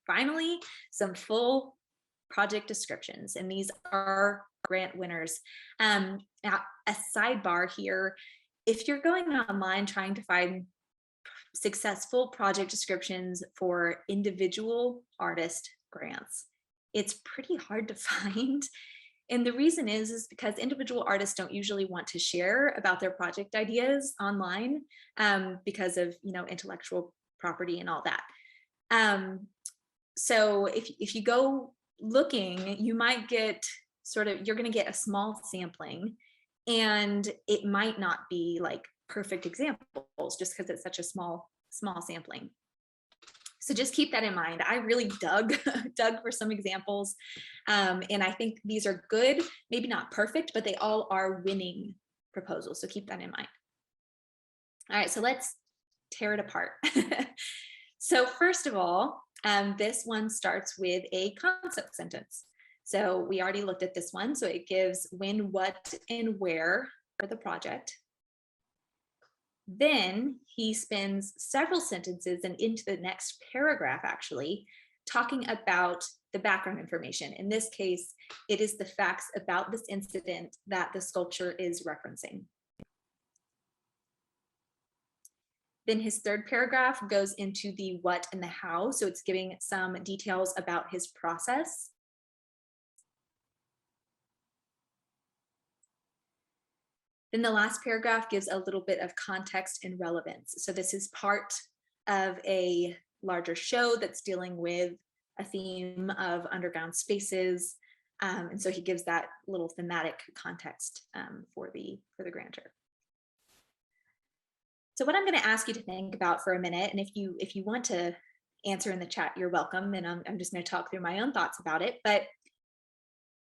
finally, some full project descriptions, and these are grant winners. Now, a sidebar here, if you're going online trying to find successful project descriptions for individual artist grants, it's pretty hard to find. And the reason is because individual artists don't usually want to share about their project ideas online because of, intellectual property and all that. So if you go looking, you might get you're going to get a small sampling, and it might not be like perfect examples just because it's such a small sampling. So just keep that in mind. I really dug for some examples, and I think these are good, maybe not perfect, but they all are winning proposals. So keep that in mind. All right, so let's tear it apart. So first of all, this one starts with a concept sentence. So we already looked at this one. So it gives when, what, and where for the project. Then he spends several sentences and into the next paragraph actually talking about the background information. In this case, it is the facts about this incident that the sculpture is referencing. Then his third paragraph goes into the what and the how. So it's giving some details about his process. Then the last paragraph gives a little bit of context and relevance. So this is part of a larger show that's dealing with a theme of underground spaces. And so he gives that little thematic context for the grantor. So what I'm going to ask you to think about for a minute, and if you want to answer in the chat, you're welcome. And I'm just going to talk through my own thoughts about it. But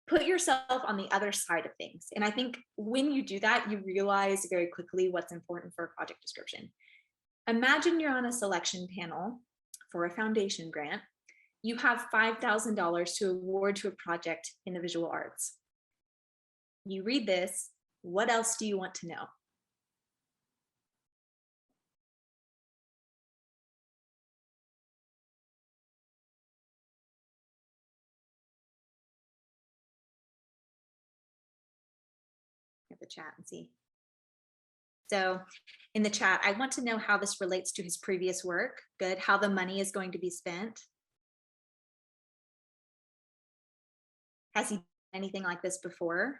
put yourself on the other side of things. And I think when you do that, you realize very quickly what's important for a project description. Imagine you're on a selection panel for a foundation grant. You have $5,000 to award to a project in the visual arts. You read this, what else do you want to know? The chat and see. So in the chat, I want to know how this relates to his previous work. Good. How the money is going to be spent. Has he done anything like this before?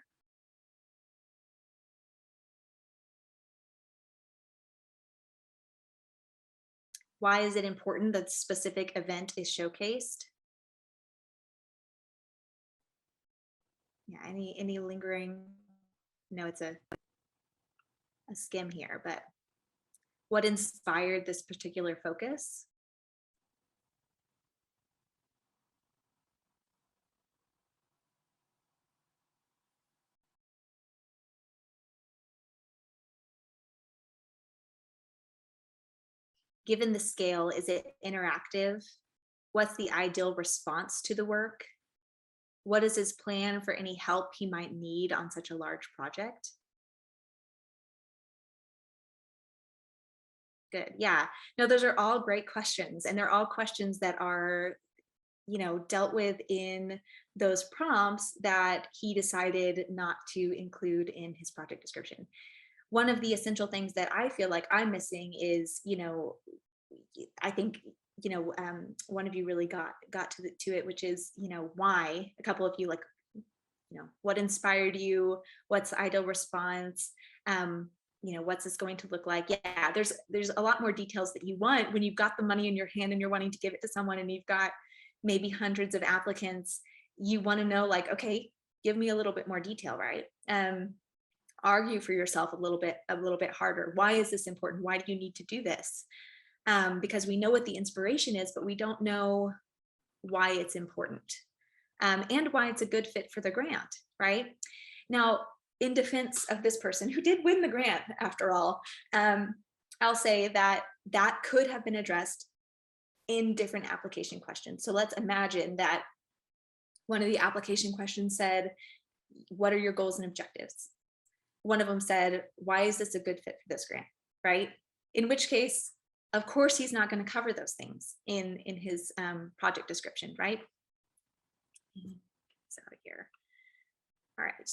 Why is it important that a specific event is showcased? Yeah, any lingering? No, it's a skim here, but what inspired this particular focus? Given the scale, is it interactive? What's the ideal response to the work? What is his plan for any help he might need on such a large project? Good. Yeah. No, those are all great questions. And they're all questions that are, dealt with in those prompts that he decided not to include in his project description. One of the essential things that I feel like I'm missing is, I think, one of you really got to it, which is, why. A couple of you like, what inspired you? What's the ideal response? What's this going to look like? Yeah, there's a lot more details that you want when you've got the money in your hand and you're wanting to give it to someone and you've got maybe hundreds of applicants. You want to know, like, okay, give me a little bit more detail, right? Argue for yourself a little bit harder. Why is this important? Why do you need to do this? Because we know what the inspiration is, but we don't know why it's important and why it's a good fit for the grant, right? Now, in defense of this person who did win the grant, after all, I'll say that could have been addressed in different application questions. So let's imagine that one of the application questions said, what are your goals and objectives? One of them said, why is this a good fit for this grant, right? In which case, Of course, he's not going to cover those things in his project description, right? So here, all right.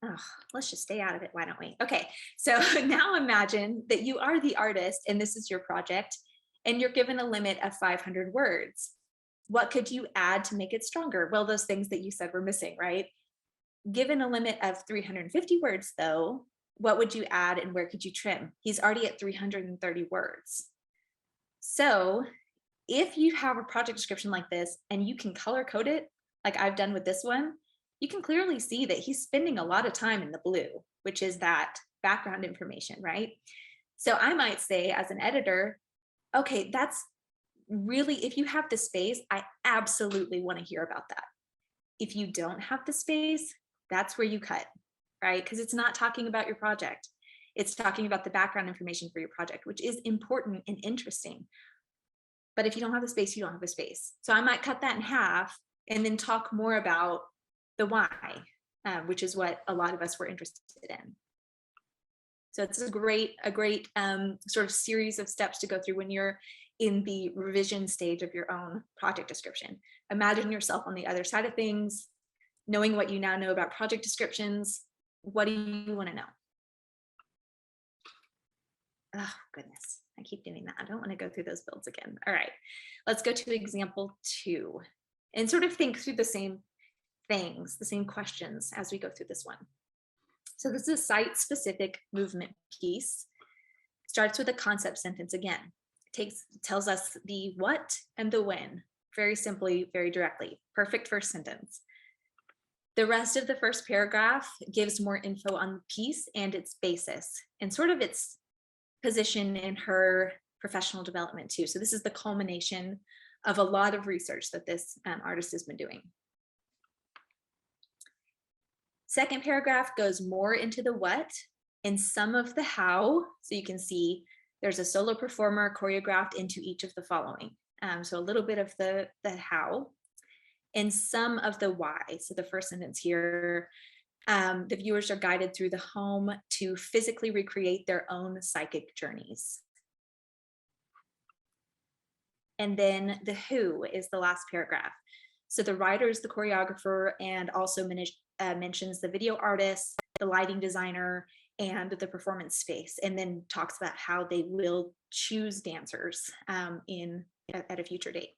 Oh, let's just stay out of it. Why don't we? Okay, so now imagine that you are the artist and this is your project and you're given a limit of 500 words. What could you add to make it stronger? Well, those things that you said were missing, right? Given a limit of 350 words though, what would you add and where could you trim? He's already at 330 words. So if you have a project description like this and you can color code it, like I've done with this one, you can clearly see that he's spending a lot of time in the blue, which is that background information, right? So I might say as an editor, okay, that's really, if you have the space, I absolutely want to hear about that. If you don't have the space, that's where you cut, right? Because it's not talking about your project. It's talking about the background information for your project, which is important and interesting. But if you don't have the space, you don't have the space. So I might cut that in half and then talk more about the why, which is what a lot of us were interested in. So it's a great sort of series of steps to go through when you're in the revision stage of your own project description. Imagine yourself on the other side of things, knowing what you now know about project descriptions. What do you want to know? Oh, goodness. I keep doing that. I don't want to go through those builds again. All right, let's go to example 2 and sort of think through the same things, the same questions as we go through this one. So this is a site-specific movement piece. Starts with a concept sentence again. Tells us the what and the when, very simply, very directly. Perfect first sentence. The rest of the first paragraph gives more info on the piece and its basis and sort of its position in her professional development too. So this is the culmination of a lot of research that this artist has been doing. Second paragraph goes more into the what and some of the how. So you can see there's a solo performer choreographed into each of the following. So a little bit of the how and some of the why. So the first sentence here, the viewers are guided through the home to physically recreate their own psychic journeys. And then the who is the last paragraph. So the writer is the choreographer and also mentions the video artist, the lighting designer, and the performance space, and then talks about how they will choose dancers at a future date.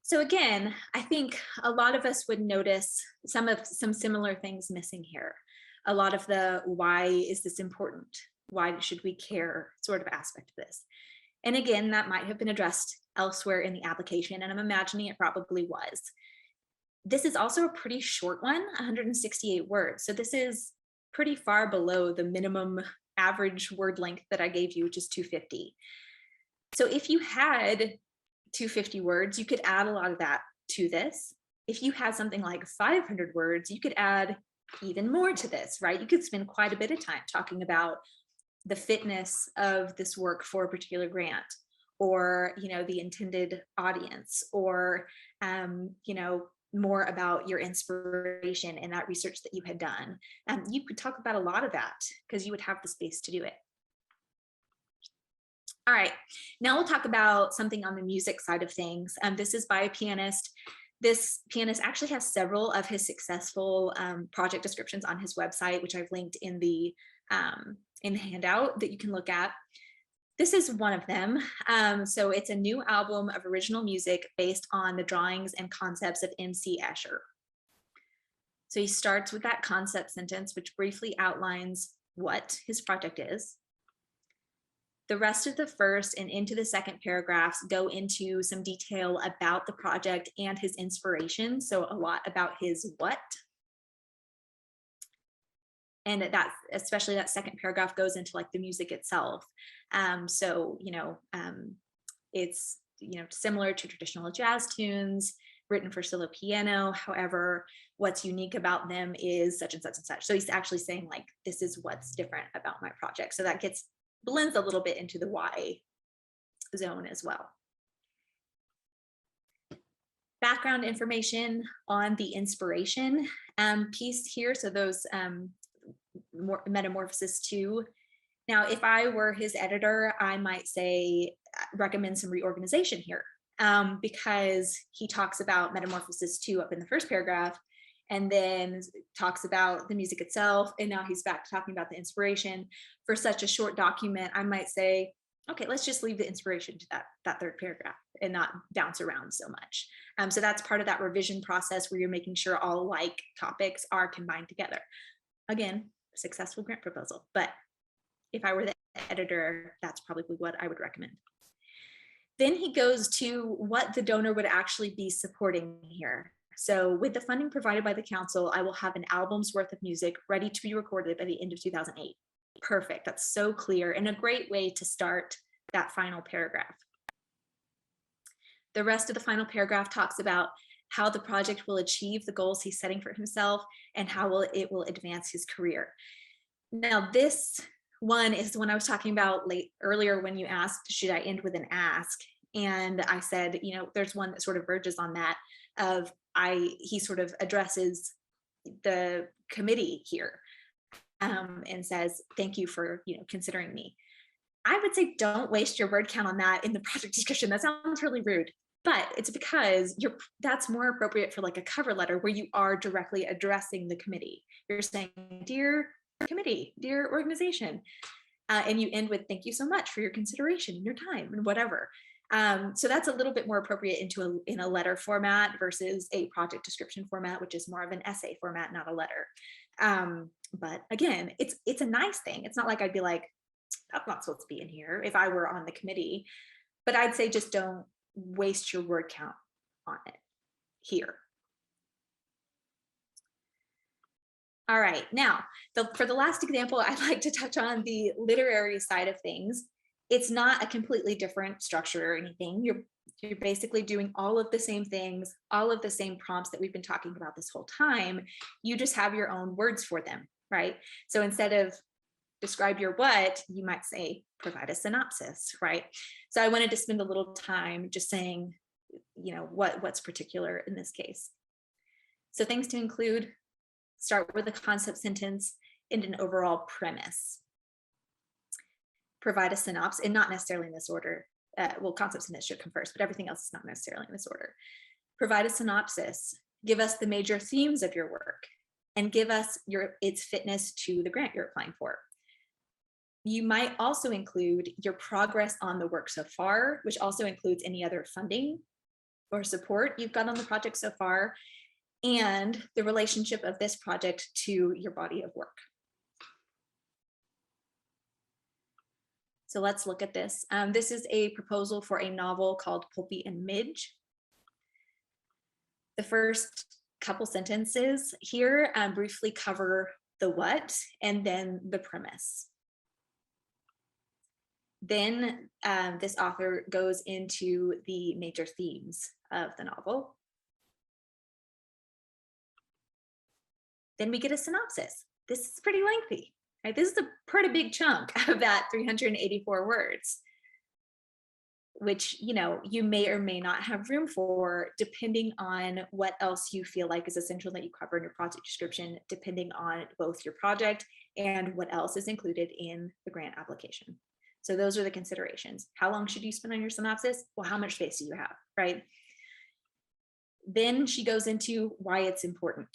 So again, I think a lot of us would notice some similar things missing here. A lot of the why is this important? Why should we care sort of aspect of this? And again, that might have been addressed elsewhere in the application, and I'm imagining it probably was. This is also a pretty short one, 168 words. So this is pretty far below the minimum average word length that I gave you, which is 250. So if you had 250 words, you could add a lot of that to this. If you had something like 500 words, you could add even more to this, right? You could spend quite a bit of time talking about the fitness of this work for a particular grant, or the intended audience, or more about your inspiration and that research that you had done. You could talk about a lot of that because you would have the space to do it. All right, now we'll talk about something on the music side of things. This is by a pianist. This pianist actually has several of his successful project descriptions on his website, which I've linked in the handout that you can look at. This is one of them. So it's a new album of original music based on the drawings and concepts of M.C. Escher. So he starts with that concept sentence, which briefly outlines what his project is. The rest of the first and into the second paragraphs go into some detail about the project and his inspiration. So a lot about his what. And especially that second paragraph goes into like the music itself. It's similar to traditional jazz tunes written for solo piano. However, what's unique about them is such and such and such. So he's actually saying like, this is what's different about my project. So that blends a little bit into the why zone as well. Background information on the inspiration piece here. So those Metamorphosis 2 Now, if I were his editor, I might say, recommend some reorganization here, because he talks about Metamorphosis 2 up in the first paragraph, and then talks about the music itself, and now he's back to talking about the inspiration. For such a short document, I might say, okay, let's just leave the inspiration to that third paragraph and not bounce around so much. So that's part of that revision process where you're making sure all like topics are combined together. Again, successful grant proposal, but if I were the editor, that's probably what I would recommend. Then he goes to what the donor would actually be supporting here. So with the funding provided by the council, I will have an album's worth of music ready to be recorded by the end of 2008. Perfect. That's so clear and a great way to start that final paragraph. The rest of the final paragraph talks about how the project will achieve the goals he's setting for himself and how it will advance his career. Now, this one is the one I was talking about earlier when you asked, should I end with an ask? And I said, there's one that sort of verges on that of he sort of addresses the committee here and says, thank you for, considering me. I would say don't waste your word count on that in the project description. That sounds really rude, but it's because that's more appropriate for like a cover letter where you are directly addressing the committee. You're saying, dear committee, dear organization, and you end with thank you so much for your consideration and your time and whatever. So that's a little bit more appropriate in a letter format versus a project description format, which is more of an essay format, not a letter. But again, it's a nice thing. It's not like I'd be like, that's not supposed to be in here if I were on the committee, but I'd say just don't waste your word count on it here. All right, now, for the last example, I'd like to touch on the literary side of things. It's not a completely different structure or anything. You're basically doing all of the same things, all of the same prompts that we've been talking about this whole time. You just have your own words for them, right? So instead of describe your what, you might say, provide a synopsis, right? So I wanted to spend a little time just saying, what's particular in this case. So things to include: start with a concept sentence and an overall premise. Provide a synopsis, and not necessarily in this order. Well, concept sentence should come first, but everything else is not necessarily in this order. Provide a synopsis. Give us the major themes of your work, and give us its fitness to the grant you're applying for. You might also include your progress on the work so far, which also includes any other funding or support you've got on the project so far, and the relationship of this project to your body of work. So let's look at this. This is a proposal for a novel called Pulpy and Midge. The first couple sentences here briefly cover the what and then the premise. Then this author goes into the major themes of the novel. Then we get a synopsis. This is pretty lengthy, right? This is a pretty big chunk of that 384 words, which, you may or may not have room for, depending on what else you feel like is essential that you cover in your project description, depending on both your project and what else is included in the grant application. So those are the considerations. How long should you spend on your synopsis? Well, how much space do you have, right? Then she goes into why it's important.